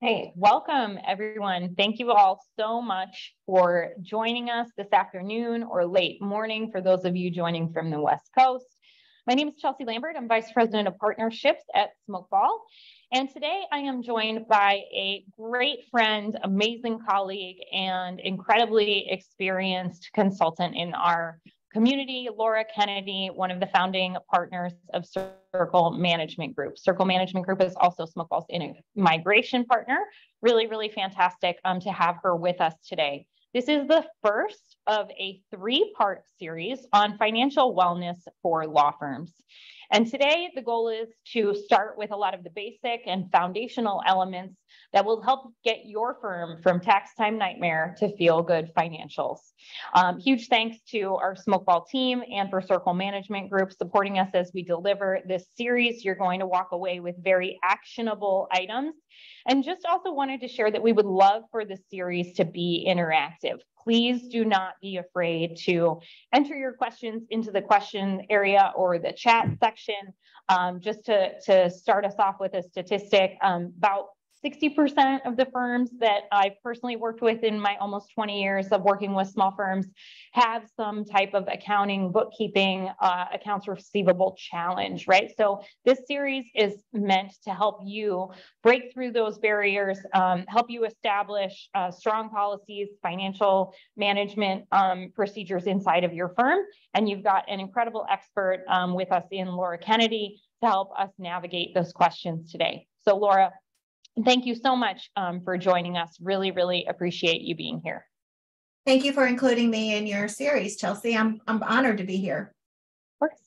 Hey, welcome everyone. Thank you all so much for joining us this afternoon or late morning for those of you joining from the West Coast. My name is Chelsea Lambert. I'm Vice President of Partnerships at Smokeball. And today I am joined by a great friend, amazing colleague, and incredibly experienced consultant in our community, Laura Kennedy, one of the founding partners of Circle Management Group. Circle Management Group is also Smokeball's migration partner. Really, really fantastic to have her with us today. This is the first of a three-part series on financial wellness for law firms. And today the goal is to start with a lot of the basic and foundational elements that will help get your firm from tax time nightmare to feel good financials. Huge thanks to our Smokeball team and for Circle Management Group supporting us as we deliver this series. You're going to walk away with very actionable items. And just also wanted to share that we would love for the series to be interactive. Please do not be afraid to enter your questions into the question area or the chat section. Just to start us off with a statistic, about 60% of the firms that I've personally worked with in my almost 20 years of working with small firms have some type of accounting, bookkeeping, accounts receivable challenge, right? So this series is meant to help you break through those barriers, help you establish strong policies, financial management procedures inside of your firm. And you've got an incredible expert with us in Laura Kennedy to help us navigate those questions today. So Laura, thank you so much for joining us. Really, really appreciate you being here. Thank you for including me in your series, Chelsea. I'm honored to be here. Of course.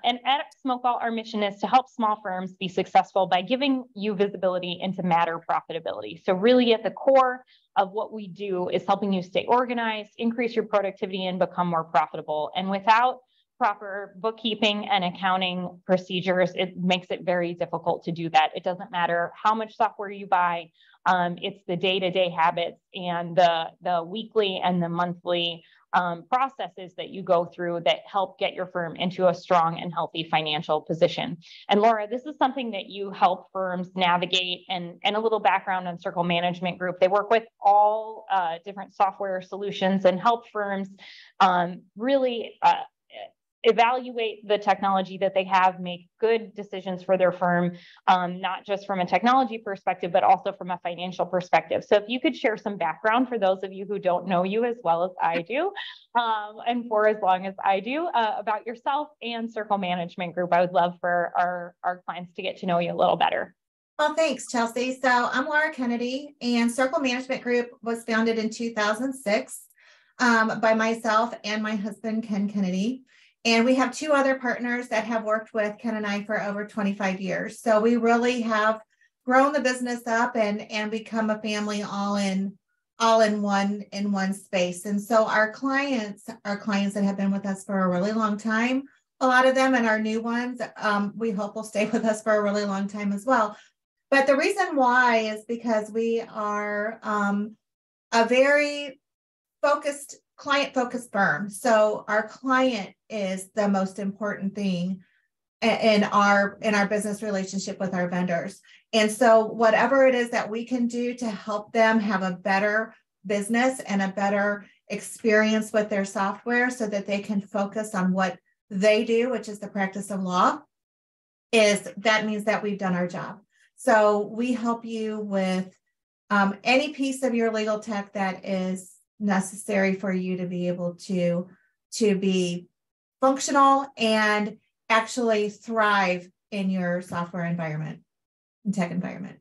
And at Smokeball, our mission is to help small firms be successful by giving you visibility into matter profitability. So really at the core of what we do is helping you stay organized, increase your productivity, and become more profitable. And without proper bookkeeping and accounting procedures, it makes it very difficult to do that. It doesn't matter how much software you buy. It's the day-to-day habits and the weekly and the monthly processes that you go through that help get your firm into a strong and healthy financial position. And Laura, this is something that you help firms navigate, and a little background on Circle Management Group. They work with all different software solutions and help firms really evaluate the technology that they have, make good decisions for their firm, not just from a technology perspective, but also from a financial perspective. So if you could share some background for those of you who don't know you as well as I do, and for as long as I do, about yourself and Circle Management Group, I would love for our clients to get to know you a little better. Well, thanks, Chelsea. So I'm Laura Kennedy, and Circle Management Group was founded in 2006 by myself and my husband, Ken Kennedy. And we have two other partners that have worked with Ken and I for over 25 years. So we really have grown the business up and become a family all in one space. And so our clients that have been with us for a really long time, a lot of them, and our new ones, we hope will stay with us for a really long time as well. But the reason why is because we are a very client-focused firm. So our client is the most important thing in our business relationship with our vendors. And so whatever it is that we can do to help them have a better business and a better experience with their software so that they can focus on what they do, which is the practice of law, that means that we've done our job. So we help you with any piece of your legal tech that is necessary for you to be able to be functional and actually thrive in your software environment and tech environment.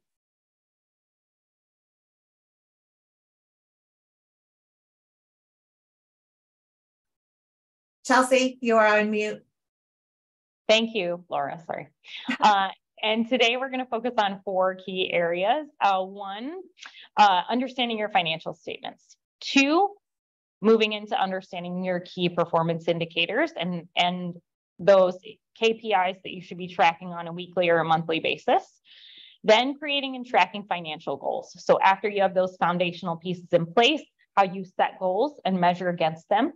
Chelsea, you are on mute. Thank you, Laura. Sorry. And today we're going to focus on 4 key areas. 1, understanding your financial statements. 2, moving into understanding your key performance indicators and those KPIs that you should be tracking on a weekly or a monthly basis. Then creating and tracking financial goals. So after you have those foundational pieces in place, how you set goals and measure against them.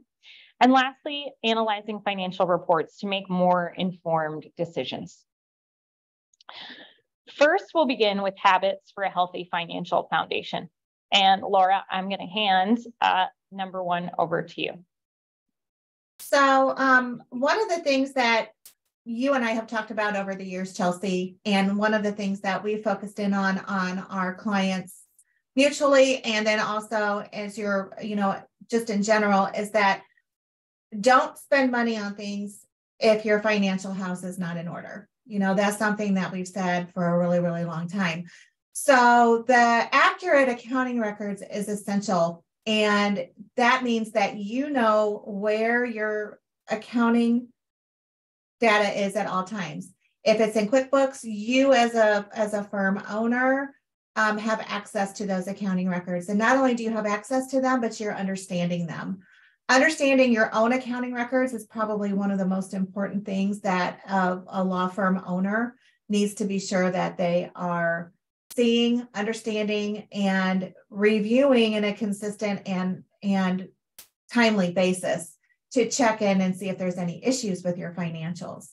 And lastly, analyzing financial reports to make more informed decisions. First, we'll begin with habits for a healthy financial foundation. And Laura, I'm going to hand number one over to you. So one of the things that you and I have talked about over the years, Chelsea, and one of the things that we focused in on our clients mutually, and then also as you're, just in general, is that don't spend money on things if your financial house is not in order. That's something that we've said for a really, really long time. So the accurate accounting records is essential. And that means that you know where your accounting data is at all times. If it's in QuickBooks, you as a firm owner have access to those accounting records. And not only do you have access to them, but you're understanding them. Understanding your own accounting records is probably one of the most important things that a law firm owner needs to be sure that they are seeing, understanding, and reviewing in a consistent and timely basis to check in and see if there's any issues with your financials.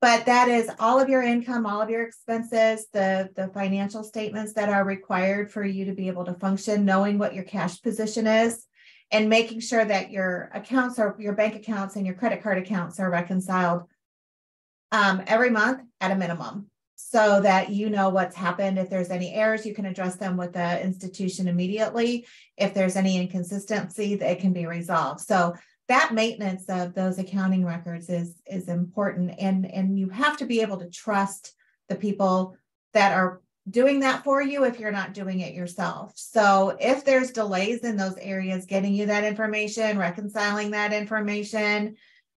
But that is all of your income, all of your expenses, the financial statements that are required for you to be able to function, knowing what your cash position is, and making sure that your accounts or your bank accounts and your credit card accounts are reconciled every month at a minimum, so that you know what's happened. If there's any errors, you can address them with the institution immediately. If there's any inconsistency, they can be resolved. So that maintenance of those accounting records is important, and you have to be able to trust the people that are doing that for you if you're not doing it yourself. So if there's delays in those areas, getting you that information, reconciling that information,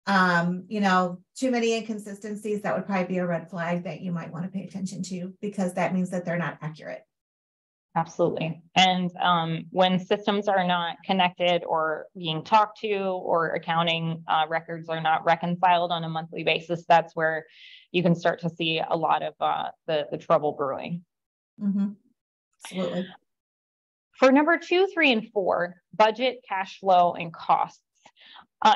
too many inconsistencies, that would probably be a red flag that you might want to pay attention to, because that means that they're not accurate. Absolutely. And when systems are not connected or being talked to, or accounting records are not reconciled on a monthly basis, that's where you can start to see a lot of the trouble brewing. Mm-hmm. Absolutely. For number 2, 3, and 4, budget, cash flow, and costs.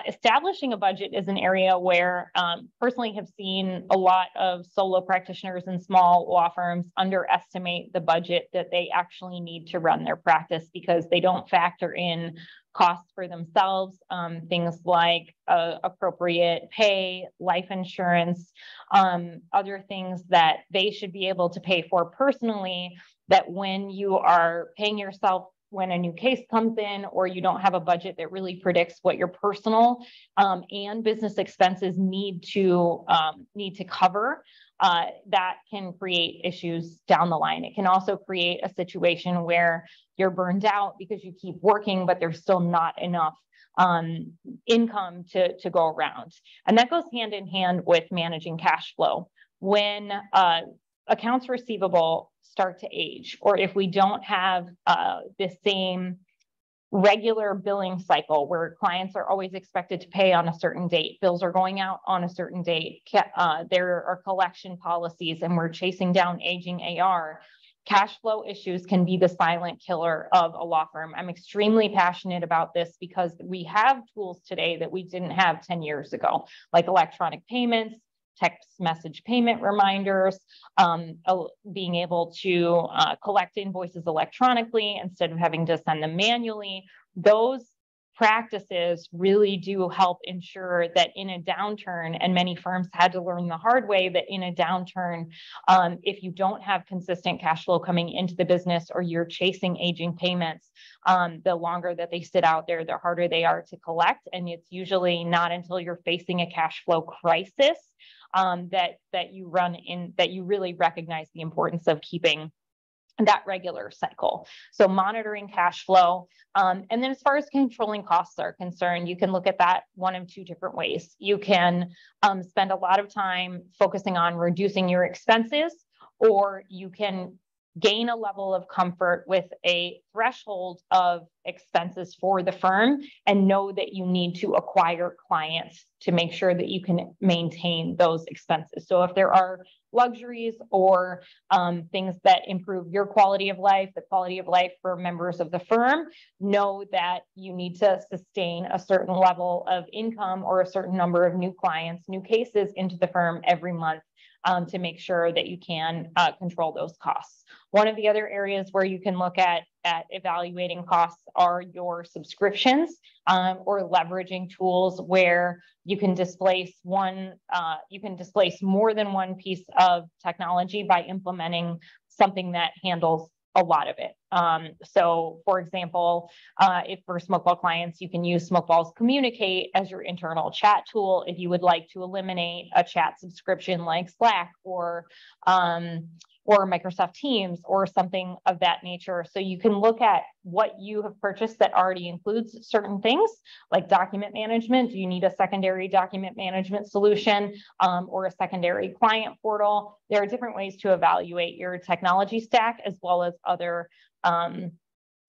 Establishing a budget is an area where personally have seen a lot of solo practitioners and small law firms underestimate the budget that they actually need to run their practice, because they don't factor in costs for themselves, things like appropriate pay, life insurance, other things that they should be able to pay for personally, that when you are paying yourself when a new case comes in, or you don't have a budget that really predicts what your personal and business expenses need to cover, that can create issues down the line. It can also create a situation where you're burned out because you keep working, but there's still not enough income to go around. And that goes hand in hand with managing cash flow. When accounts receivable start to age, or if we don't have the same regular billing cycle where clients are always expected to pay on a certain date, bills are going out on a certain date, there are collection policies, and we're chasing down aging AR, cash flow issues can be the silent killer of a law firm. I'm extremely passionate about this because we have tools today that we didn't have 10 years ago, like electronic payments, text message payment reminders, being able to collect invoices electronically instead of having to send them manually. Those practices really do help ensure that in a downturn, and many firms had to learn the hard way, that in a downturn, if you don't have consistent cash flow coming into the business, or you're chasing aging payments, the longer that they sit out there, the harder they are to collect. And it's usually not until you're facing a cash flow crisis that you really recognize the importance of keeping that regular cycle. So monitoring cash flow. And then as far as controlling costs are concerned, you can look at that one of two different ways. You can spend a lot of time focusing on reducing your expenses, or you can gain a level of comfort with a threshold of expenses for the firm and know that you need to acquire clients to make sure that you can maintain those expenses. So if there are luxuries or things that improve your quality of life, the quality of life for members of the firm, know that you need to sustain a certain level of income or a certain number of new clients, new cases into the firm every month to make sure that you can control those costs. One of the other areas where you can look at evaluating costs are your subscriptions, or leveraging tools where you can displace more than one piece of technology by implementing something that handles a lot of it. So for example, if for Smokeball clients, you can use Smokeball's Communicate as your internal chat tool if you would like to eliminate a chat subscription like Slack or Microsoft Teams or something of that nature. So you can look at what you have purchased that already includes certain things like document management. Do you need a secondary document management solution, or a secondary client portal? There are different ways to evaluate your technology stack as well as other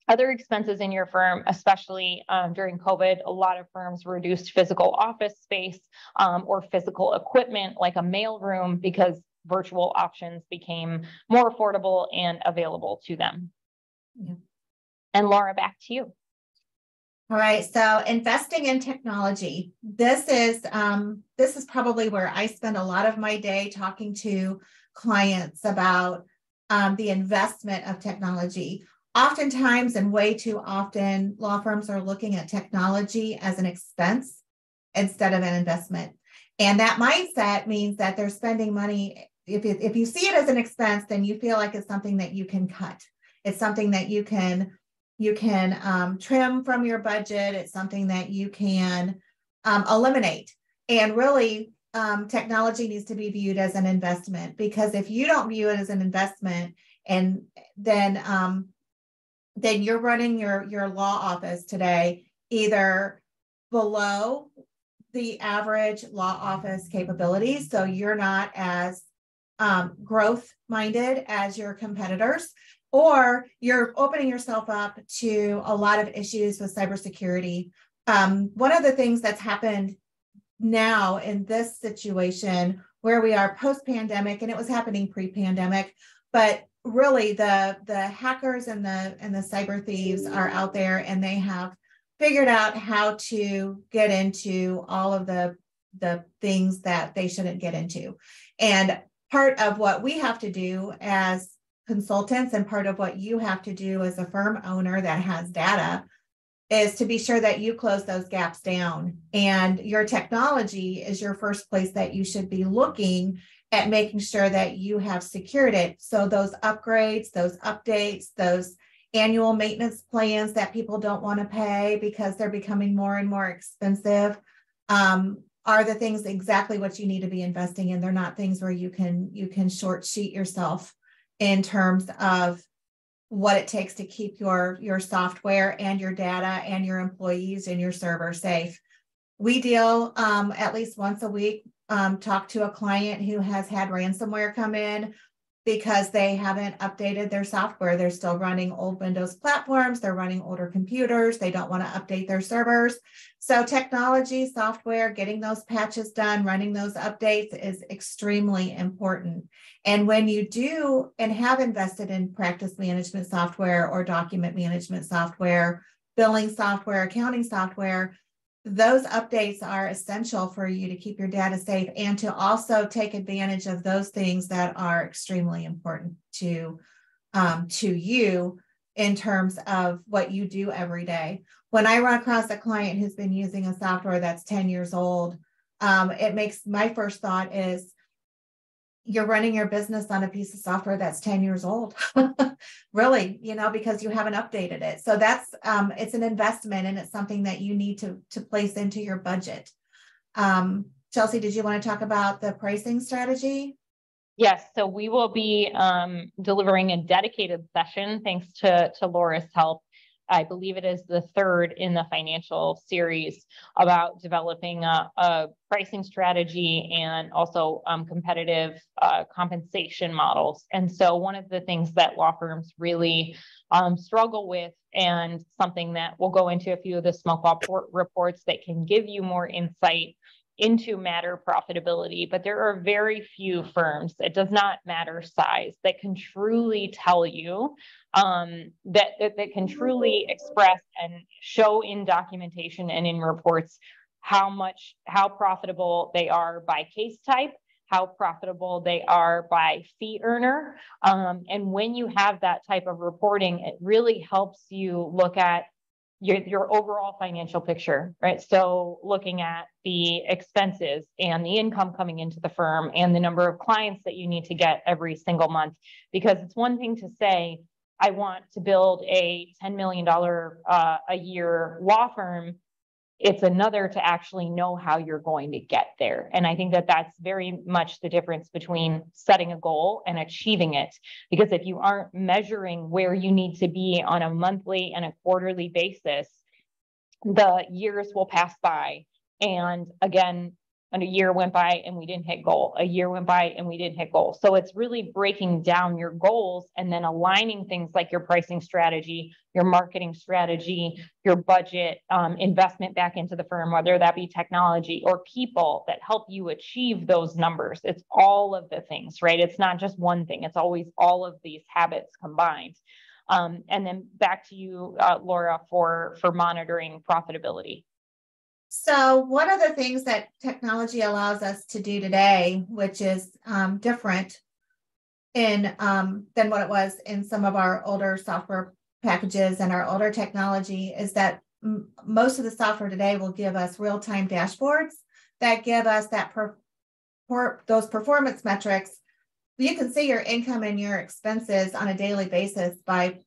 expenses in your firm, especially during COVID. A lot of firms reduced physical office space or physical equipment like a mail room because virtual options became more affordable and available to them. Yeah. And Laura, back to you. All right. So investing in technology. This is probably where I spend a lot of my day talking to clients about the investment of technology. Oftentimes, and way too often, law firms are looking at technology as an expense instead of an investment. And that mindset means that they're spending money. If you see it as an expense, then you feel like it's something that you can cut. It's something that you can trim from your budget. It's something that you can eliminate. And really, technology needs to be viewed as an investment, because if you don't view it as an investment, and then you're running your law office today either below the average law office capabilities, so you're not as growth minded as your competitors, or you're opening yourself up to a lot of issues with cybersecurity. One of the things that's happened now in this situation where we are post-pandemic, and it was happening pre-pandemic, but really the hackers and the cyber thieves are out there, and they have figured out how to get into all of the things that they shouldn't get into. And part of what we have to do as consultants, and part of what you have to do as a firm owner that has data, is to be sure that you close those gaps down. And your technology is your first place that you should be looking at, making sure that you have secured it. So those upgrades, those updates, those annual maintenance plans that people don't want to pay because they're becoming more and more expensive, are the things exactly what you need to be investing in. They're not things where you can short sheet yourself in terms of what it takes to keep your software and your data and your employees and your server safe. We deal at least once a week, talk to a client who has had ransomware come in because they haven't updated their software. They're still running old Windows platforms. They're running older computers. They don't want to update their servers. So technology, software, getting those patches done, running those updates is extremely important. And when you do and have invested in practice management software or document management software, billing software, accounting software, those updates are essential for you to keep your data safe and to also take advantage of those things that are extremely important to you in terms of what you do every day. When I run across a client who's been using a software that's 10 years old, it makes my first thought is, you're running your business on a piece of software that's 10 years old, really, because you haven't updated it. So that's, it's an investment, and it's something that you need to place into your budget. Chelsea, did you want to talk about the pricing strategy? Yes, so we will be delivering a dedicated session, thanks to Laura's help. I believe it is the third in the financial series about developing a pricing strategy and also competitive compensation models. And so one of the things that law firms really struggle with, and something that we'll go into a few of the Smokeball reports that can give you more insight into matter profitability, but there are very few firms, it does not matter size, that can truly tell you that can truly express and show in documentation and in reports how profitable they are by case type, how profitable they are by fee earner. And when you have that type of reporting, it really helps you look at your overall financial picture, right? So looking at the expenses and the income coming into the firm and the number of clients that you need to get every single month, because it's one thing to say, I want to build a $10 million a year law firm. It's another to actually know how you're going to get there. And I think that that's very much the difference between setting a goal and achieving it. Because if you aren't measuring where you need to be on a monthly and a quarterly basis, the years will pass by. And again, a year went by and we didn't hit goal. A year went by and we didn't hit goal. So it's really breaking down your goals and then aligning things like your pricing strategy, your marketing strategy, your budget, investment back into the firm, whether that be technology or people that help you achieve those numbers. It's all of the things, right? It's not just one thing. It's always all of these habits combined. And then back to you, Laura, for monitoring profitability. So one of the things that technology allows us to do today, which is different than what it was in some of our older software packages and our older technology, is that most of the software today will give us real-time dashboards that give us those performance metrics. You can see your income and your expenses on a daily basis by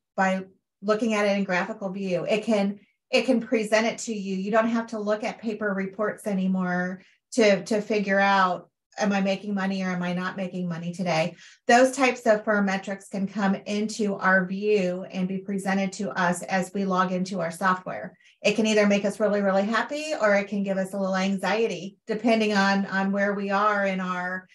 looking at it in graphical view. It can present it to you. You don't have to look at paper reports anymore to figure out, am I making money or am I not making money today? Those types of firm metrics can come into our view and be presented to us as we log into our software. It can either make us really, really happy, or it can give us a little anxiety, depending on where we are in our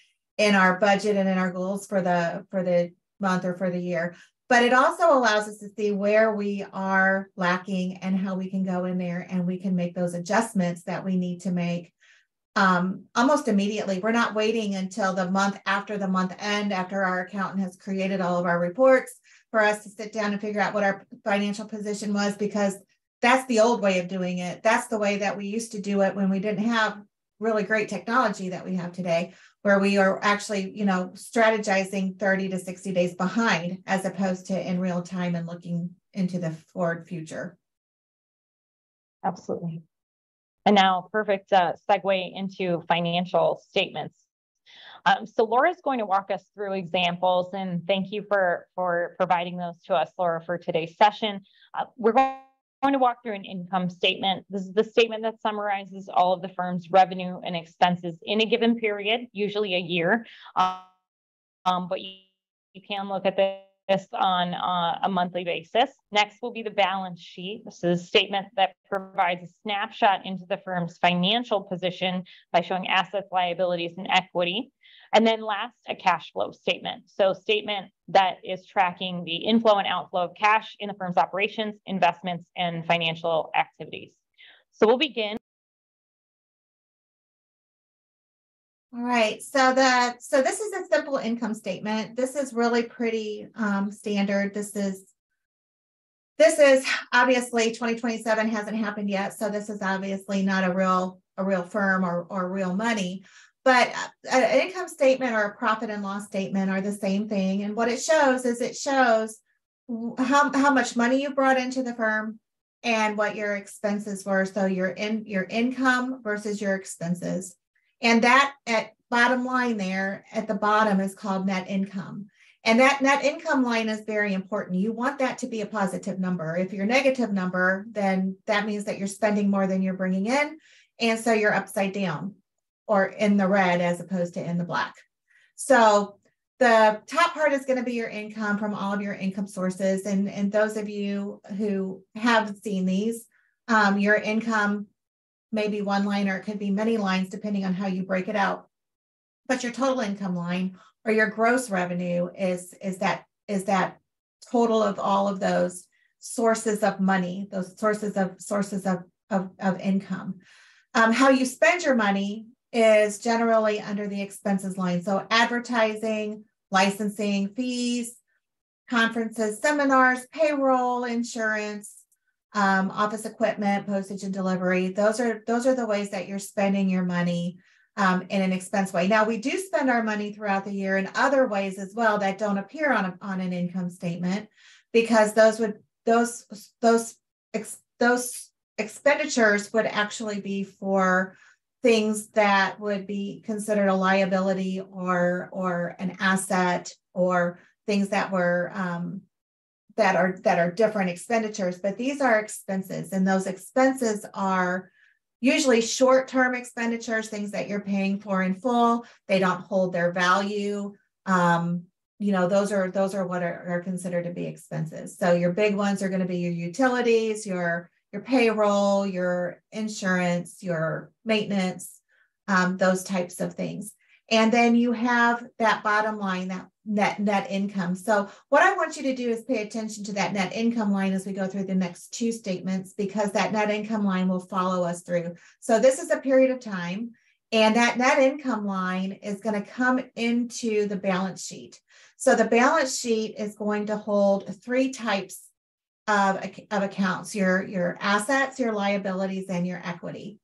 budget and in our goals for the month or for the year. But it also allows us to see where we are lacking and how we can go in there and we can make those adjustments that we need to make almost immediately. We're not waiting until the month after the month end, after our accountant has created all of our reports, for us to sit down and figure out what our financial position was, because that's the old way of doing it. That's the way that we used to do it when we didn't have really great technology that we have today, where we are actually, strategizing 30 to 60 days behind, as opposed to in real time and looking into the forward future. Absolutely. And now, perfect segue into financial statements. So Laura's going to walk us through examples, and thank you for providing those to us, Laura, for today's session. We're going to walk through an income statement. This is the statement that summarizes all of the firm's revenue and expenses in a given period, usually a year. But you can look at this on a monthly basis. Next will be the balance sheet. This is a statement that provides a snapshot into the firm's financial position by showing assets, liabilities, and equity. And then last, a cash flow statement. So statement that is tracking the inflow and outflow of cash in the firm's operations, investments, and financial activities. So we'll begin. All right, so this is a simple income statement. This is really pretty standard. This is obviously 2027 hasn't happened yet, so this is obviously not a real firm or real money. But an income statement or a profit and loss statement are the same thing. And what it shows is how much money you brought into the firm and what your expenses were. So your income versus your expenses. And that at bottom line there at the bottom is called net income. And that net income line is very important. You want that to be a positive number. If you're a negative number, then that means that you're spending more than you're bringing in. And so you're upside down, or in the red as opposed to in the black. So the top part is going to be your income from all of your income sources. And those of you who have seen these, your income may be one line or it could be many lines depending on how you break it out. But your total income line or your gross revenue is that total of all of those sources of money, those sources of income. How you spend your money is generally under the expenses line. So advertising, licensing, fees, conferences, seminars, payroll, insurance, office equipment, postage and delivery. Those are the ways that you're spending your money in an expense way. Now, we do spend our money throughout the year in other ways as well that don't appear on an income statement, because those expenditures would actually be for things that would be considered a liability or an asset, or things that were that are different expenditures. But these are expenses, and those expenses are usually short-term expenditures, things that you're paying for in full. They don't hold their value. Those are what are considered to be expenses. So your big ones are going to be your utilities, your payroll, your insurance, your maintenance, those types of things. And then you have that bottom line, that net income. So what I want you to do is pay attention to that net income line as we go through the next two statements, because that net income line will follow us through. So this is a period of time, and that net income line is going to come into the balance sheet. So the balance sheet is going to hold three types of accounts: your assets, your liabilities, and your equity.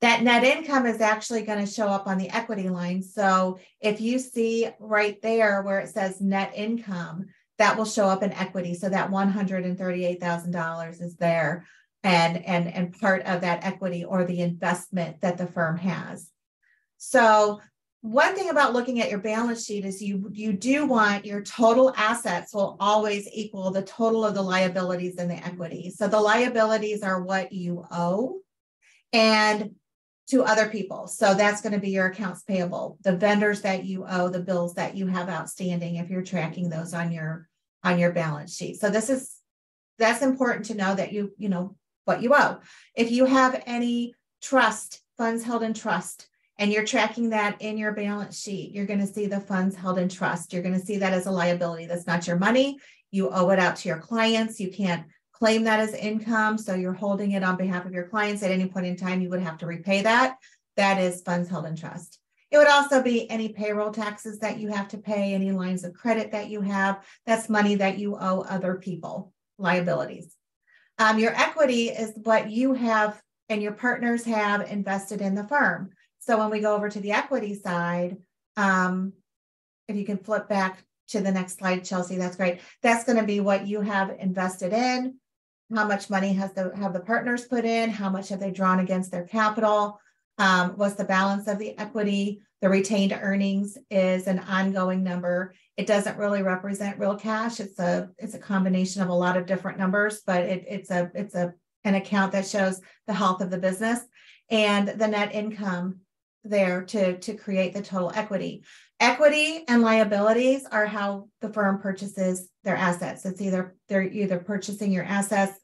That net income is actually going to show up on the equity line. So if you see right there where it says net income, that will show up in equity. So that $138,000 is there, and part of that equity or the investment that the firm has. So one thing about looking at your balance sheet is you do want your total assets will always equal the total of the liabilities and the equity. So the liabilities are what you owe and to other people. So that's going to be your accounts payable, the vendors that you owe, the bills that you have outstanding, if you're tracking those on your balance sheet. So that's important to know, that you know what you owe. If you have any funds held in trust, and you're tracking that in your balance sheet, you're going to see the funds held in trust. You're going to see that as a liability. That's not your money. You owe it out to your clients. You can't claim that as income. So you're holding it on behalf of your clients. At any point in time, you would have to repay that. That is funds held in trust. It would also be any payroll taxes that you have to pay, any lines of credit that you have. That's money that you owe other people, liabilities. Your equity is what you have and your partners have invested in the firm. So when we go over to the equity side, if you can flip back to the next slide, Chelsea, that's great. That's going to be what you have invested in. How much money have the partners put in? How much have they drawn against their capital? What's the balance of the equity? The retained earnings is an ongoing number. It doesn't really represent real cash. It's a combination of a lot of different numbers, but it's an account that shows the health of the business, and the net income there to create the total equity. Equity and liabilities are how the firm purchases their assets. They're either purchasing your assets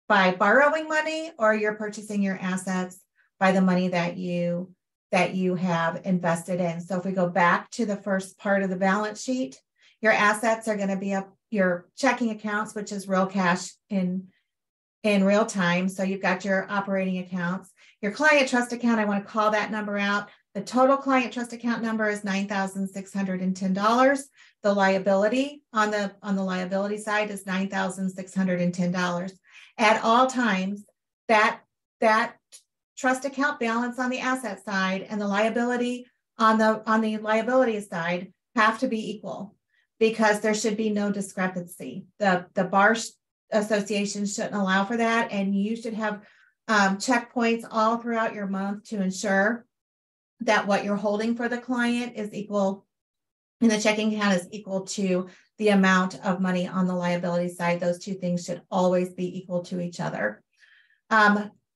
by borrowing money, or you're purchasing your assets by the money that you have invested in. So if we go back to the first part of the balance sheet, your assets are going to be up your checking accounts, which is real cash in real time. So you've got your operating accounts. Your client trust account, I want to call that number out. The total client trust account number is $9,610. The liability on the liability side is $9,610. At all times, that trust account balance on the asset side and the liability on the liability side have to be equal, because there should be no discrepancy. The bar association shouldn't allow for that, and you should have checkpoints all throughout your month to ensure that what you're holding for the client is equal, and the checking account is equal to the amount of money on the liability side. Those two things should always be equal to each other.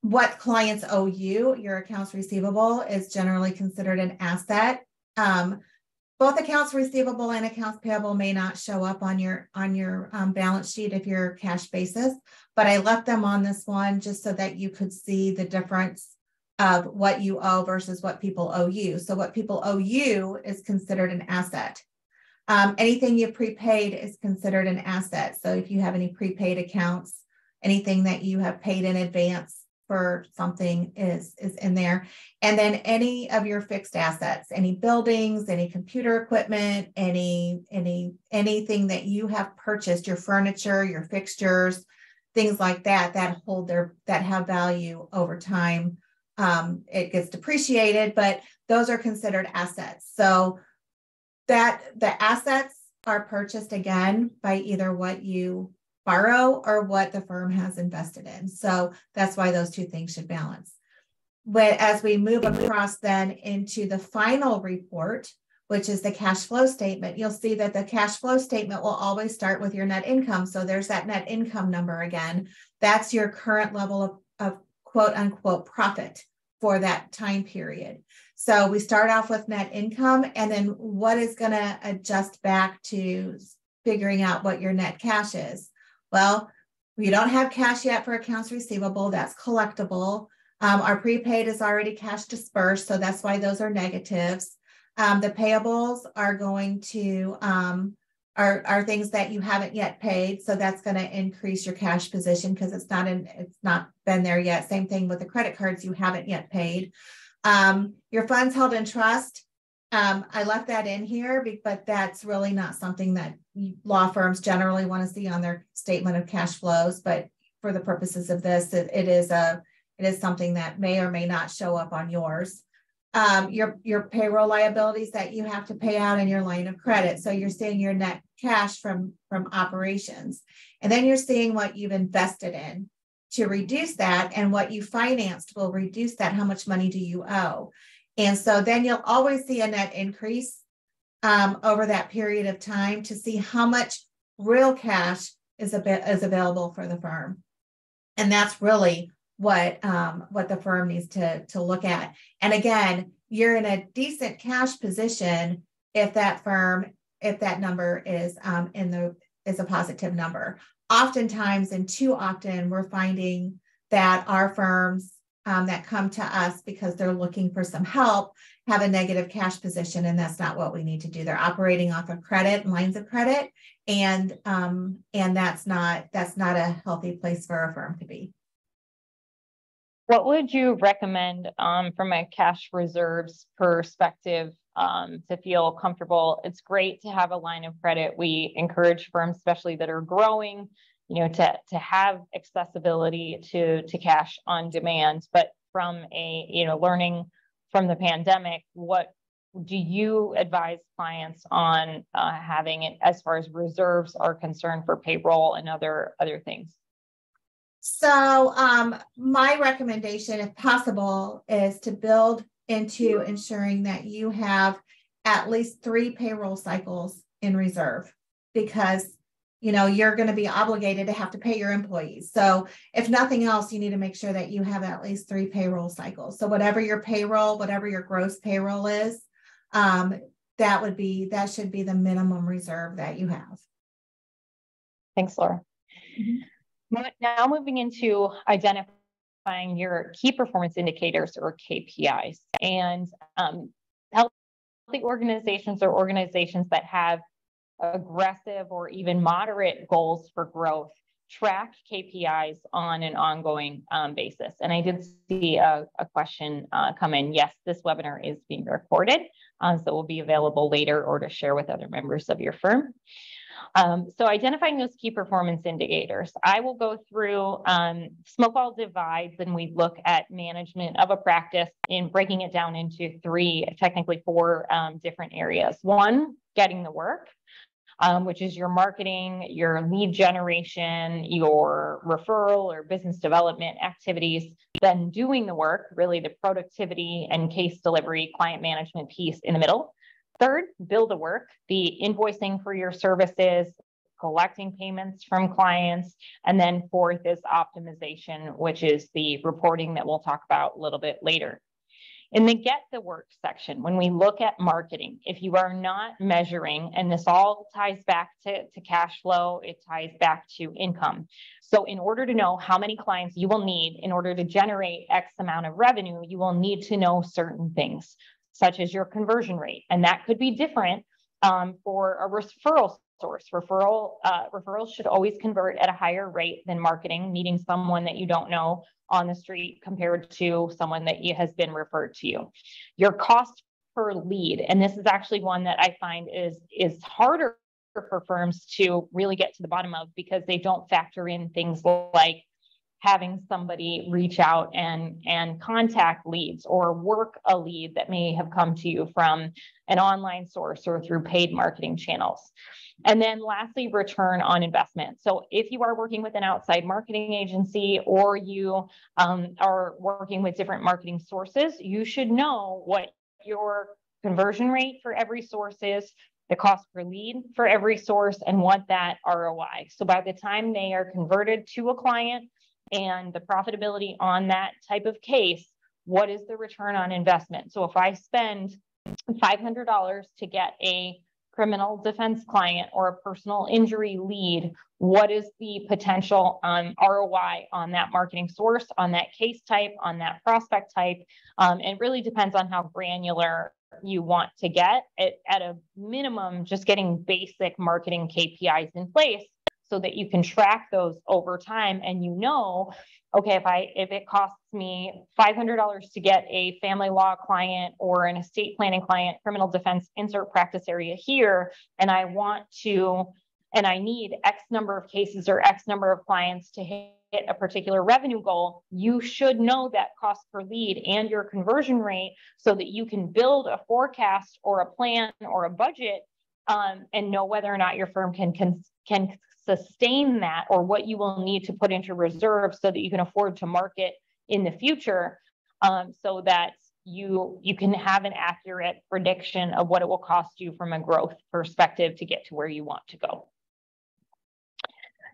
What clients owe you, your accounts receivable, is generally considered an asset. Both accounts receivable and accounts payable may not show up on your balance sheet if you're cash basis, but I left them on this one just so that you could see the difference of what you owe versus what people owe you. So what people owe you is considered an asset. Anything you've prepaid is considered an asset. So if you have any prepaid accounts, anything that you have paid in advance for something is in there. And then any of your fixed assets, any buildings, any computer equipment, anything that you have purchased, your furniture, your fixtures, things like that have value over time. it gets depreciated, but those are considered assets. So that the assets are purchased again by either what you borrow or what the firm has invested in. So that's why those two things should balance. But as we move across then into the final report, which is the cash flow statement, you'll see that the cash flow statement will always start with your net income. So there's that net income number again. That's your current level of quote unquote profit for that time period. So we start off with net income, and then what is going to adjust back to figuring out what your net cash is? Well, we don't have cash yet for accounts receivable. That's collectible. Our prepaid is already cash dispersed, so that's why those are negatives. The payables are going to are things that you haven't yet paid, so that's going to increase your cash position because it's not been there yet. Same thing with the credit cards you haven't yet paid. Your funds held in trust. I left that in here, but that's really not something that law firms generally want to see on their statement of cash flows. But for the purposes of this, it is something that may or may not show up on yours. Your payroll liabilities that you have to pay out in your line of credit. So you're seeing your net cash from operations, and then you're seeing what you've invested in to reduce that, and what you financed will reduce that. How much money do you owe? And so then you'll always see a net increase over that period of time to see how much real cash is available for the firm. And that's really what the firm needs to look at. And again, you're in a decent cash position if that number is is a positive number. Oftentimes, and too often, we're finding that our firms that come to us because they're looking for some help have a negative cash position, and that's not what we need to do. They're operating off of credit and lines of credit, and that's not a healthy place for a firm to be. What would you recommend from a cash reserves perspective to feel comfortable? It's great to have a line of credit. We encourage firms, especially that are growing, to have accessibility to cash on demand. But from learning from the pandemic, what do you advise clients on having it as far as reserves are concerned for payroll and other things? So my recommendation, if possible, is to build into ensuring that you have at least 3 payroll cycles in reserve, because you're going to be obligated to have to pay your employees. So if nothing else, you need to make sure that you have at least 3 payroll cycles. So whatever your gross payroll is, that should be the minimum reserve that you have. Thanks, Laura. Mm-hmm. Now moving into identifying your key performance indicators, or KPIs, and healthy organizations or organizations that have aggressive or even moderate goals for growth track KPIs on an ongoing basis. And I did see a question come in. Yes, this webinar is being recorded, so it will be available later or to share with other members of your firm. So identifying those key performance indicators, I will go through Smokeball divides, and we look at management of a practice in breaking it down into 4 different areas. 1, getting the work, which is your marketing, your lead generation, your referral or business development activities. Then doing the work, really the productivity and case delivery, client management piece in the middle. 3rd, bill the work, the invoicing for your services, collecting payments from clients. And then 4th is optimization, which is the reporting that we'll talk about a little bit later. In the get the work section, when we look at marketing, if you are not measuring, and this all ties back to cash flow, it ties back to income. So in order to know how many clients you will need in order to generate X amount of revenue, you will need to know certain things, such as your conversion rate. And that could be different for a referral source. Referrals should always convert at a higher rate than marketing, meeting someone that you don't know on the street compared to someone that has been referred to you. Your cost per lead, and this is actually one that I find is harder for firms to really get to the bottom of, because they don't factor in things like having somebody reach out and contact leads or work a lead that may have come to you from an online source or through paid marketing channels. And then lastly, return on investment. So if you are working with an outside marketing agency or you are working with different marketing sources, you should know what your conversion rate for every source is, the cost per lead for every source, and what that ROI. So by the time they are converted to a client and the profitability on that type of case, what is the return on investment? So if I spend $500 to get a criminal defense client or a personal injury lead, what is the potential ROI on that marketing source, on that case type, on that prospect type? It really depends on how granular you want to get. At a minimum, just getting basic marketing KPIs in place so that you can track those over time, and you know, okay, if it costs me $500 to get a family law client or an estate planning client, criminal defense, insert practice area here, and I need X number of cases or X number of clients to hit a particular revenue goal, you should know that cost per lead and your conversion rate so that you can build a forecast or a plan or a budget and know whether or not your firm can sustain that, or what you will need to put into reserve so that you can afford to market in the future, so that you can have an accurate prediction of what it will cost you from a growth perspective to get to where you want to go.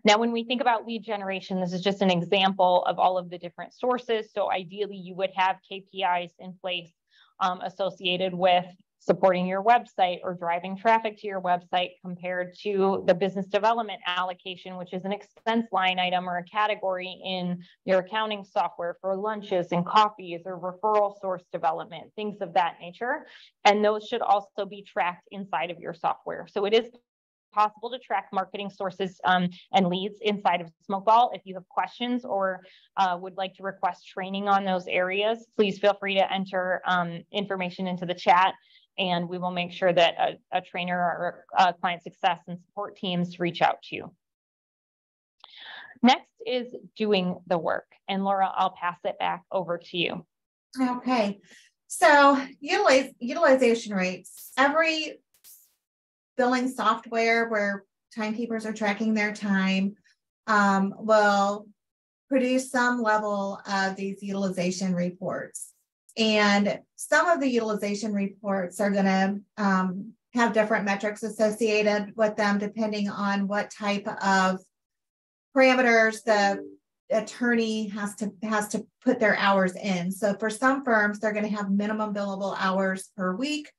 Now, when we think about lead generation, this is just an example of all of the different sources. So ideally, you would have KPIs in place associated with supporting your website or driving traffic to your website compared to the business development allocation, which is an expense line item or a category in your accounting software for lunches and coffees or referral source development, things of that nature. And those should also be tracked inside of your software. So it is possible to track marketing sources and leads inside of Smokeball. If you have questions or would like to request training on those areas, please feel free to enter information into the chat, and we will make sure that a trainer or client success and support teams reach out to you. Next is doing the work. And Laura, I'll pass it back over to you. Okay. So utilization rates. Every billing software where timekeepers are tracking their time will produce some level of these utilization reports. And some of the utilization reports are going to have different metrics associated with them, depending on what type of parameters the attorney has to put their hours in. So for some firms, they're going to have minimum billable hours per week.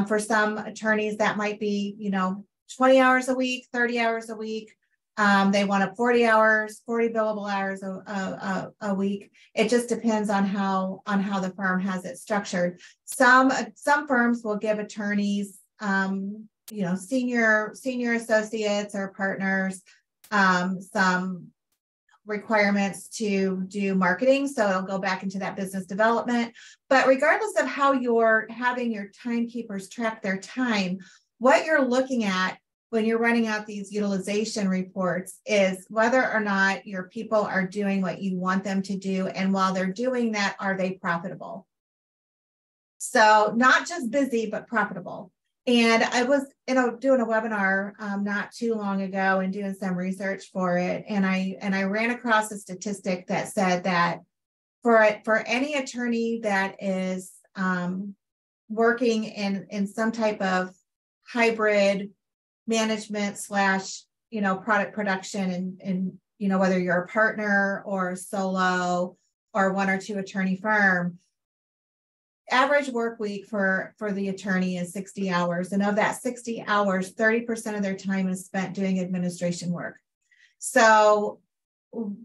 For some attorneys, that might be, 20 hours a week, 30 hours a week. They want 40 billable hours a week. It just depends on how the firm has it structured. Some firms will give attorneys, senior associates or partners, some requirements to do marketing. So it'll go back into that business development. But regardless of how you're having your timekeepers track their time, what you're looking at when you're running out these utilization reports is whether or not your people are doing what you want them to do. And while they're doing that, are they profitable? So not just busy, but profitable. And I was, doing a webinar not too long ago and doing some research for it. And I ran across a statistic that said that for any attorney that is working in some type of hybrid management / product production and whether you're a partner or a solo or one or two attorney firm, average work week for the attorney is 60 hours. And of that 60 hours, 30% of their time is spent doing administration work. So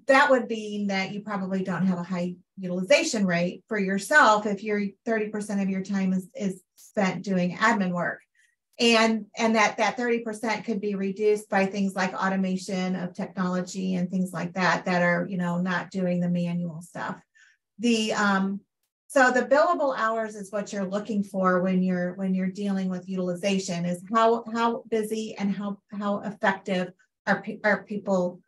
that would mean that you probably don't have a high utilization rate for yourself if your 30% of your time is spent doing admin work. And that 30% could be reduced by things like automation of technology and things like that are, not doing the manual stuff. So the billable hours is what you're looking for when you're dealing with utilization, is how busy and how effective are people,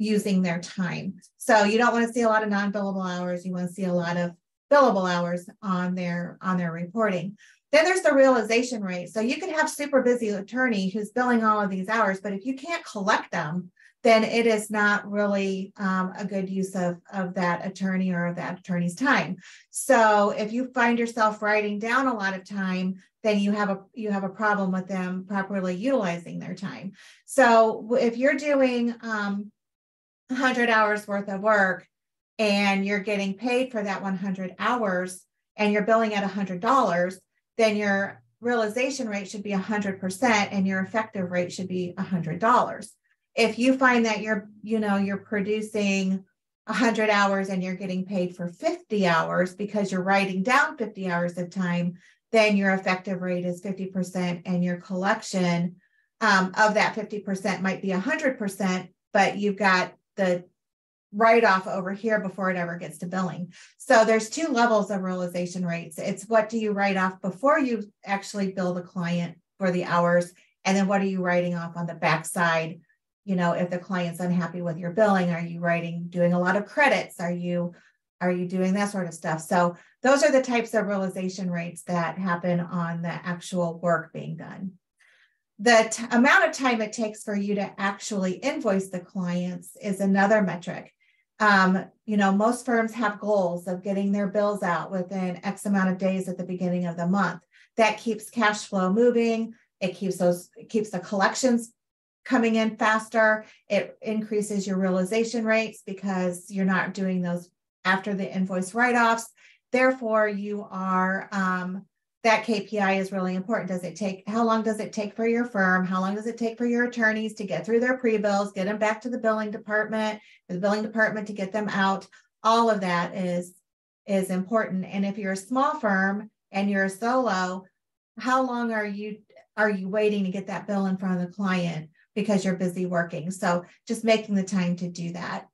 using their time. So you don't want to see a lot of non-billable hours. You want to see a lot of billable hours on their reporting. Then there's the realization rate. So you could have super busy attorney who's billing all of these hours, but if you can't collect them, then it is not really a good use of that attorney or of that attorney's time. So if you find yourself writing down a lot of time, then you have a problem with them properly utilizing their time. So if you're doing 100 hours worth of work and you're getting paid for that 100 hours and you're billing at $100, then your realization rate should be 100% and your effective rate should be $100. If you find that you're producing 100 hours and you're getting paid for 50 hours because you're writing down 50 hours of time, then your effective rate is 50% and your collection of that 50% might be 100%, but you've got the write-off over here before it ever gets to billing. So there's two levels of realization rates. It's what do you write off before you actually bill the client for the hours, and then what are you writing off on the backside? If the client's unhappy with your billing, are you doing a lot of credits? Are you doing that sort of stuff? So those are the types of realization rates that happen on the actual work being done. The amount of time it takes for you to actually invoice the clients is another metric. Most firms have goals of getting their bills out within X amount of days at the beginning of the month. That keeps cash flow moving. It keeps the collections coming in faster. It increases your realization rates because you're not doing those after the invoice write-offs. Therefore, you are that KPI is really important. How long does it take for your firm? How long does it take for your attorneys to get through their pre-bills, get them back to the billing department, for the billing department to get them out? All of that is important. And if you're a small firm and you're a solo, how long are you waiting to get that bill in front of the client because you're busy working? So just making the time to do that.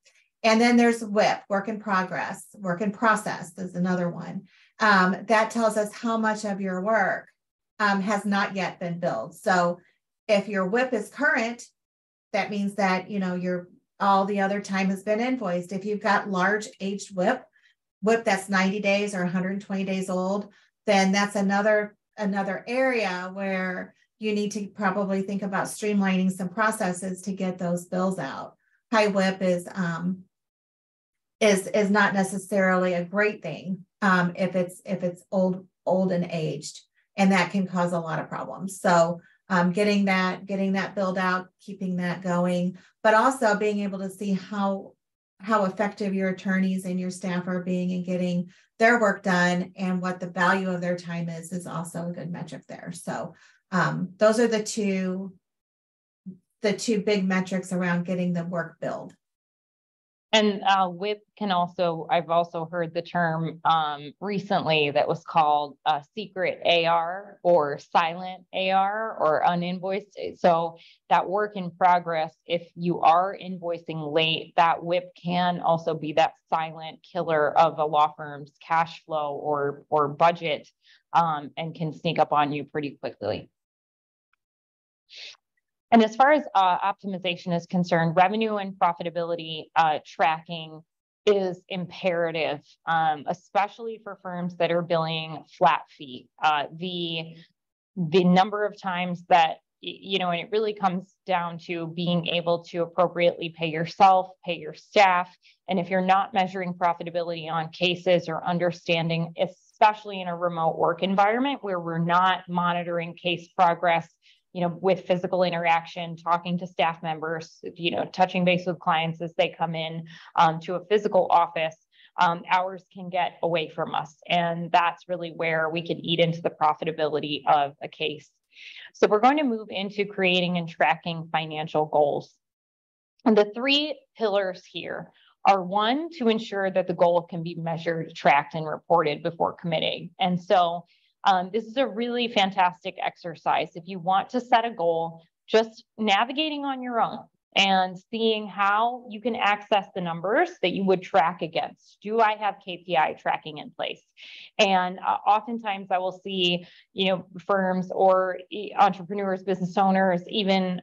And then there's WIP, work in progress, work in process is another one. That tells us how much of your work has not yet been billed. So if your WIP is current, that means that all the other time has been invoiced. If you've got large aged WIP that's 90 days or 120 days old, then that's another area where you need to probably think about streamlining some processes to get those bills out. High WIP is not necessarily a great thing if it's old and aged, and that can cause a lot of problems. So getting that billed out, keeping that going, but also being able to see how effective your attorneys and your staff are being in getting their work done and what the value of their time is also a good metric there. So those are the two big metrics around getting the work billed. And WIP can also, I've also heard the term recently that was called secret AR or silent AR or uninvoiced. So that work in progress, if you are invoicing late, that WIP can also be that silent killer of a law firm's cash flow or budget and can sneak up on you pretty quickly. And as far as optimization is concerned, revenue and profitability tracking is imperative, especially for firms that are billing flat fee. The number of times that, and it really comes down to being able to appropriately pay yourself, pay your staff. And if you're not measuring profitability on cases or understanding, especially in a remote work environment where we're not monitoring case progress, with physical interaction, talking to staff members, touching base with clients as they come in to a physical office, hours can get away from us. And that's really where we could eat into the profitability of a case. So we're going to move into creating and tracking financial goals. And the three pillars here are, one, to ensure that the goal can be measured, tracked, and reported before committing. And so this is a really fantastic exercise. If you want to set a goal, just navigating on your own and seeing how you can access the numbers that you would track against. Do I have KPI tracking in place? And oftentimes I will see, firms or entrepreneurs, business owners, even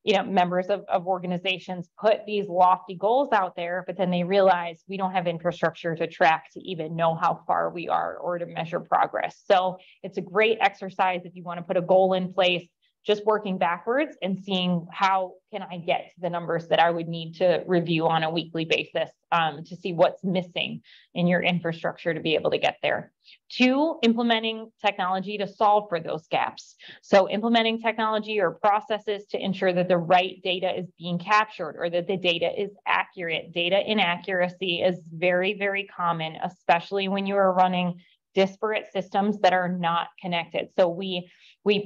members of organizations put these lofty goals out there, but then they realize we don't have infrastructure to track to even know how far we are or to measure progress. So it's a great exercise if you want to put a goal in place, just working backwards and seeing how can I get to the numbers that I would need to review on a weekly basis to see what's missing in your infrastructure to be able to get there. 2, implementing technology to solve for those gaps. So implementing technology or processes to ensure that the right data is being captured or that the data is accurate. Data inaccuracy is very, very common, especially when you are running disparate systems that are not connected. So we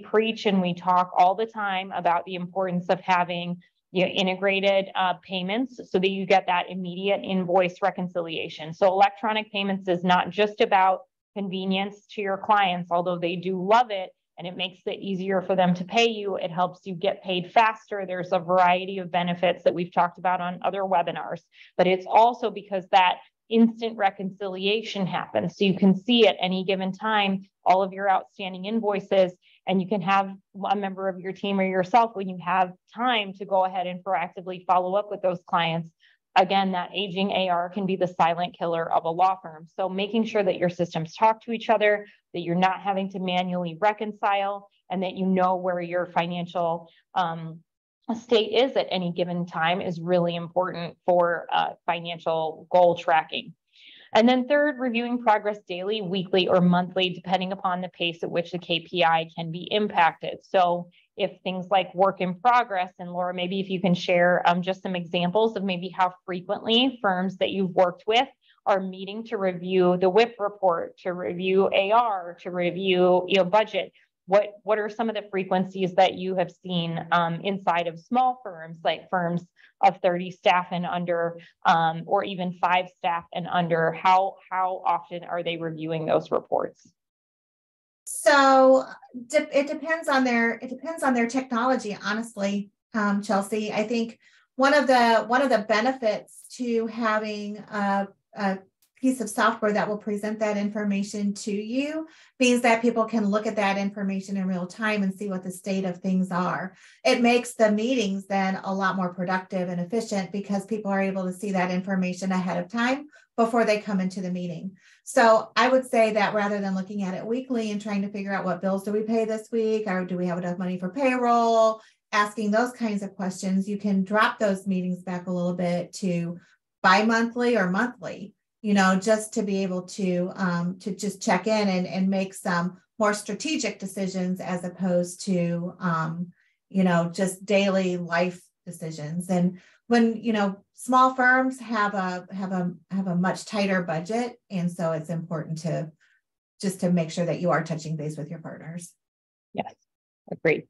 preach and we talk all the time about the importance of having integrated payments so that you get that immediate invoice reconciliation. So electronic payments is not just about convenience to your clients, although they do love it and it makes it easier for them to pay you. It helps you get paid faster. There's a variety of benefits that we've talked about on other webinars, but it's also because that instant reconciliation happens. So you can see at any given time all of your outstanding invoices, and you can have a member of your team or yourself, when you have time, to go ahead and proactively follow up with those clients. Again, that aging AR can be the silent killer of a law firm. So making sure that your systems talk to each other, that you're not having to manually reconcile, and that you know where your financial state is at any given time is really important for financial goal tracking. And then 3rd, reviewing progress daily, weekly, or monthly, depending upon the pace at which the KPI can be impacted. So if things like work in progress, and Laura, maybe if you can share just some examples of maybe how frequently firms that you've worked with are meeting to review the WIP report, to review AR, to review budget. What are some of the frequencies that you have seen inside of small firms, like firms of 30 staff and under, or even 5 staff and under? How often are they reviewing those reports? So it depends on their technology, honestly, Chelsea. I think one of the benefits to having a piece of software that will present that information to you means that people can look at that information in real time and see what the state of things are. It makes the meetings then a lot more productive and efficient because people are able to see that information ahead of time before they come into the meeting. So I would say that rather than looking at it weekly and trying to figure out what bills do we pay this week, or do we have enough money for payroll, asking those kinds of questions, you can drop those meetings back a little bit to bi-monthly or monthly, just to be able to just check in and make some more strategic decisions as opposed to, just daily life decisions. And when, small firms have a much tighter budget. And so it's important to make sure that you are touching base with your partners. Yes, agreed.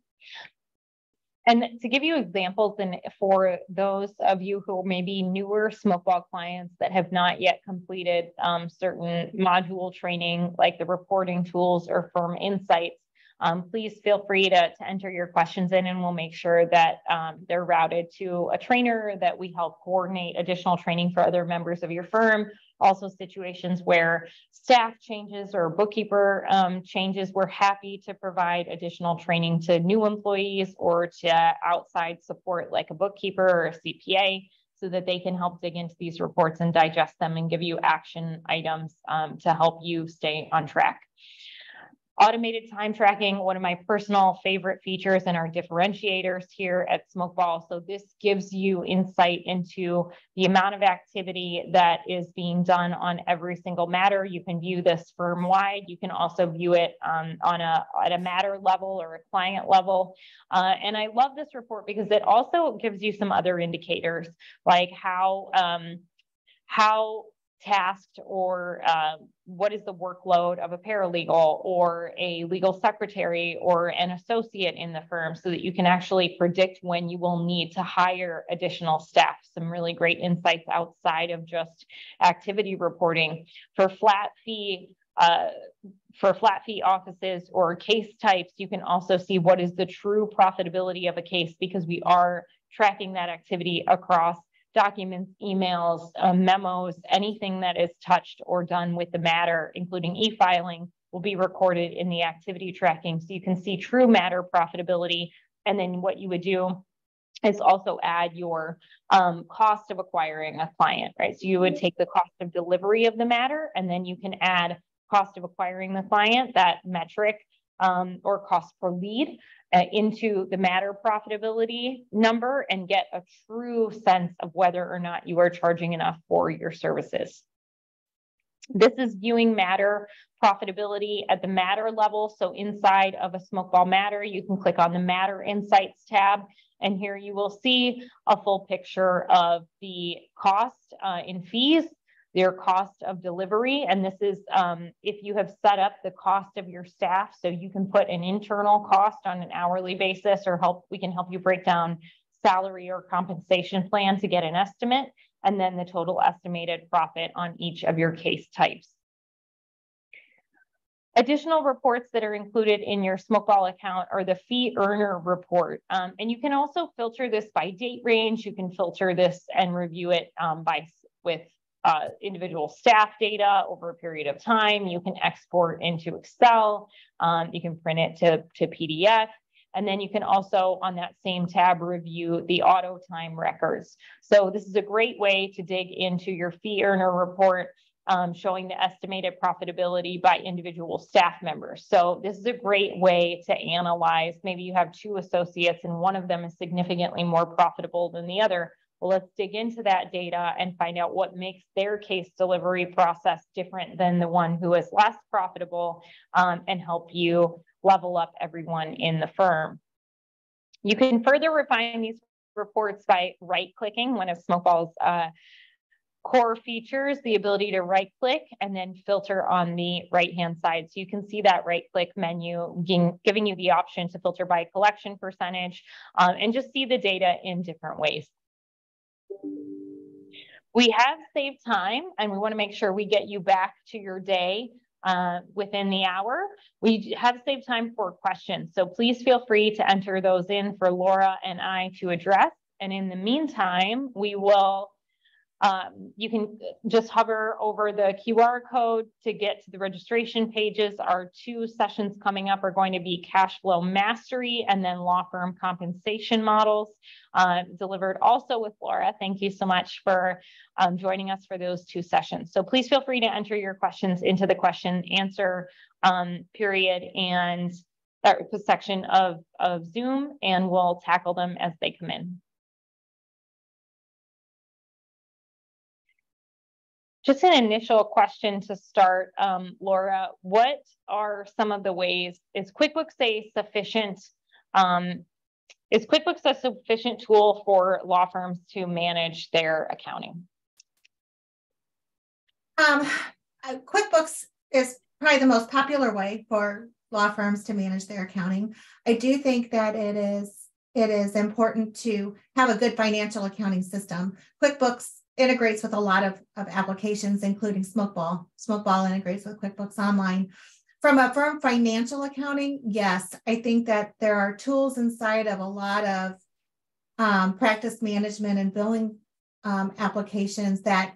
And to give you examples, and for those of you who may be newer Smokeball clients that have not yet completed certain module training, like the reporting tools or firm insights, please feel free to enter your questions in, and we'll make sure that they're routed to a trainer, that we help coordinate additional training for other members of your firm. Also situations where staff changes or bookkeeper changes, we're happy to provide additional training to new employees or to outside support like a bookkeeper or a CPA, so that they can help dig into these reports and digest them and give you action items to help you stay on track. Automated time tracking, one of my personal favorite features and our differentiators here at Smokeball. So this gives you insight into the amount of activity that is being done on every single matter. You can view this firm-wide. You can also view it at a matter level or a client level. And I love this report because it also gives you some other indicators, like how tasked or what is the workload of a paralegal or a legal secretary or an associate in the firm, so that you can actually predict when you will need to hire additional staff. Some really great insights outside of just activity reporting. For flat fee offices or case types, you can also see what is the true profitability of a case, because we are tracking that activity across documents, emails, memos, anything that is touched or done with the matter, including e-filing, will be recorded in the activity tracking. So you can see true matter profitability. And then what you would do is also add your cost of acquiring a client, right? So you would take the cost of delivery of the matter, and then you can add cost of acquiring the client, that metric, or cost per lead, into the matter profitability number, and get a true sense of whether or not you are charging enough for your services. This is viewing matter profitability at the matter level. So inside of a Smokeball matter, you can click on the Matter Insights tab, and here you will see a full picture of the cost in fees, their cost of delivery. And this is if you have set up the cost of your staff, so you can put an internal cost on an hourly basis, or we can help you break down salary or compensation plan to get an estimate, and then the total estimated profit on each of your case types. Additional reports that are included in your Smokeball account are the fee earner report. And you can also filter this by date range. You can filter this and review it with individual staff data over a period of time. You can export into Excel. You can print it to PDF. And then you can also, on that same tab, review the auto time records. So this is a great way to dig into your fee earner report, showing the estimated profitability by individual staff members. So this is a great way to analyze. Maybe you have 2 associates and one of them is significantly more profitable than the other. Well, let's dig into that data and find out what makes their case delivery process different than the one who is less profitable, and help you level up everyone in the firm. You can further refine these reports by right-clicking, one of Smokeball's core features, the ability to right-click and then filter on the right-hand side. So you can see that right-click menu giving you the option to filter by collection percentage, and just see the data in different ways. We have saved time, and we want to make sure we get you back to your day within the hour. We have saved time for questions, so please feel free to enter those in for Laura and I to address. And in the meantime, we will you can just hover over the QR code to get to the registration pages. Our 2 sessions coming up are going to be cash flow mastery and then law firm compensation models, delivered also with Laura. Thank you so much for joining us for those 2 sessions. So please feel free to enter your questions into the question answer period and section of Zoom, and we'll tackle them as they come in. Just an initial question to start, Laura, what are some of the ways, is QuickBooks a sufficient tool for law firms to manage their accounting? QuickBooks is probably the most popular way for law firms to manage their accounting. I do think that it is important to have a good financial accounting system. QuickBooks integrates with a lot of applications, including Smokeball. Smokeball integrates with QuickBooks Online. From a firm financial accounting, yes, I think that there are tools inside of a lot of practice management and billing applications that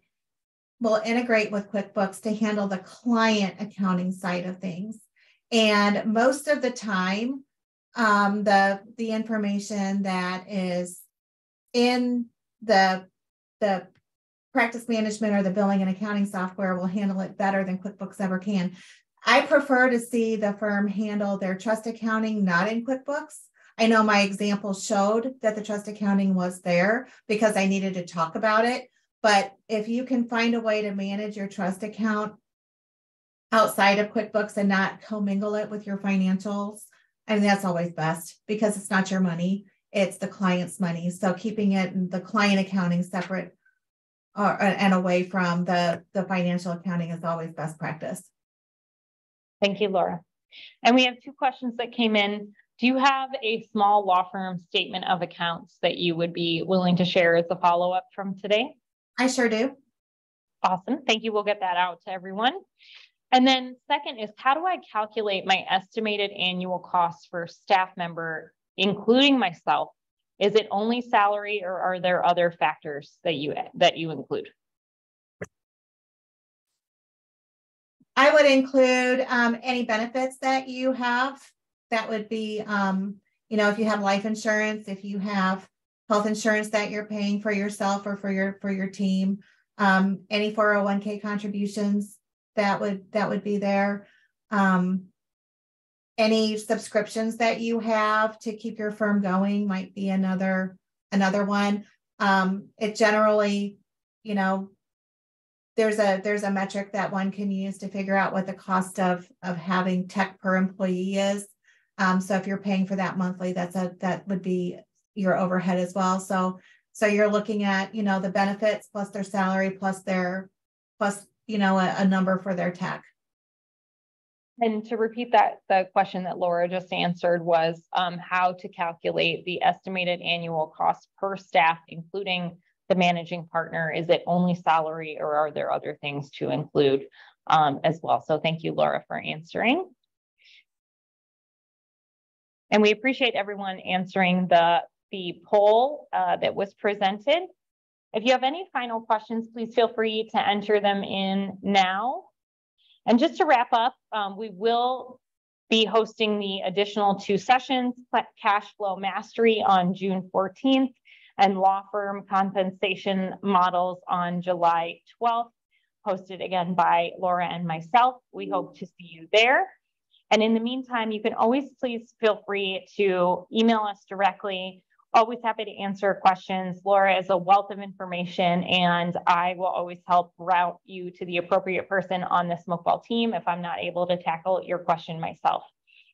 will integrate with QuickBooks to handle the client accounting side of things. And most of the time, the information that is in the practice management or the billing and accounting software will handle it better than QuickBooks ever can. I prefer to see the firm handle their trust accounting not in QuickBooks. I know my example showed that the trust accounting was there because I needed to talk about it. But if you can find a way to manage your trust account outside of QuickBooks and not commingle it with your financials, I mean, that's always best because it's not your money, it's the client's money. So keeping it in the client accounting separate and away from the financial accounting is always best practice. Thank you, Laura. And we have 2 questions that came in. Do you have a small law firm statement of accounts that you would be willing to share as a follow-up from today? I sure do. Awesome. Thank you. We'll get that out to everyone. And then second is, how do I calculate my estimated annual costs for a staff member, including myself? Is it only salary, or are there other factors that you include? I would include any benefits that you have. That would be, if you have life insurance, if you have health insurance that you're paying for yourself or for your team, any 401k contributions that would be there, any subscriptions that you have to keep your firm going might be another one. It generally, you know, there's a metric that one can use to figure out what the cost of having tech per employee is. So if you're paying for that monthly, that would be your overhead as well. So you're looking at, you know, the benefits plus their salary plus you know, a number for their tech. And to repeat that, the question that Laura just answered was how to calculate the estimated annual cost per staff, including the managing partner. Is it only salary or are there other things to include as well? So thank you, Laura, for answering. And we appreciate everyone answering the poll that was presented. If you have any final questions, please feel free to enter them in now. And just to wrap up, we will be hosting the additional 2 sessions, Cash Flow Mastery on June 14th and Law Firm Compensation Models on July 12th, hosted again by Laura and myself. We hope to see you there. And in the meantime, you can always please feel free to email us directly. Always happy to answer questions. Laura is a wealth of information, and I will always help route you to the appropriate person on the Smokeball team if I'm not able to tackle your question myself.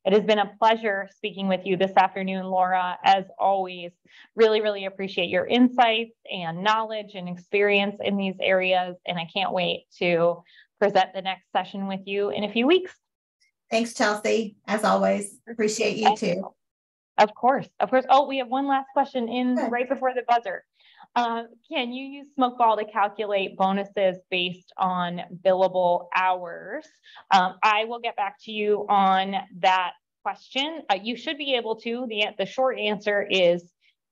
It has been a pleasure speaking with you this afternoon, Laura. As always, really, really appreciate your insights and knowledge and experience in these areas, and I can't wait to present the next session with you in a few weeks. Thanks, Chelsea. As always, appreciate you too. Of course, of course. Oh, we have one last question in right before the buzzer. Can you use Smokeball to calculate bonuses based on billable hours? I will get back to you on that question. You should be able to. The short answer is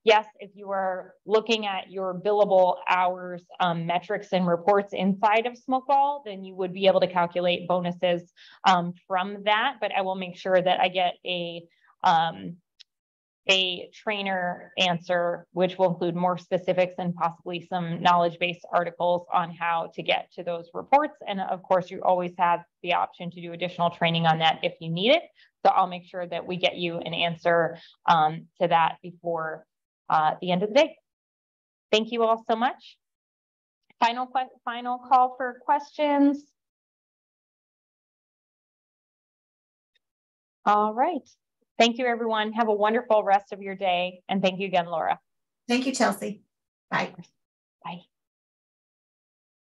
yes. If you are looking at your billable hours metrics and reports inside of Smokeball, then you would be able to calculate bonuses from that. But I will make sure that I get a trainer answer, which will include more specifics and possibly some knowledge-based articles on how to get to those reports. And of course, you always have the option to do additional training on that if you need it. So I'll make sure that we get you an answer to that before the end of the day. Thank you all so much. Final call for questions. All right. Thank you, everyone. Have a wonderful rest of your day. And thank you again, Laura. Thank you, Chelsea. Bye. Bye.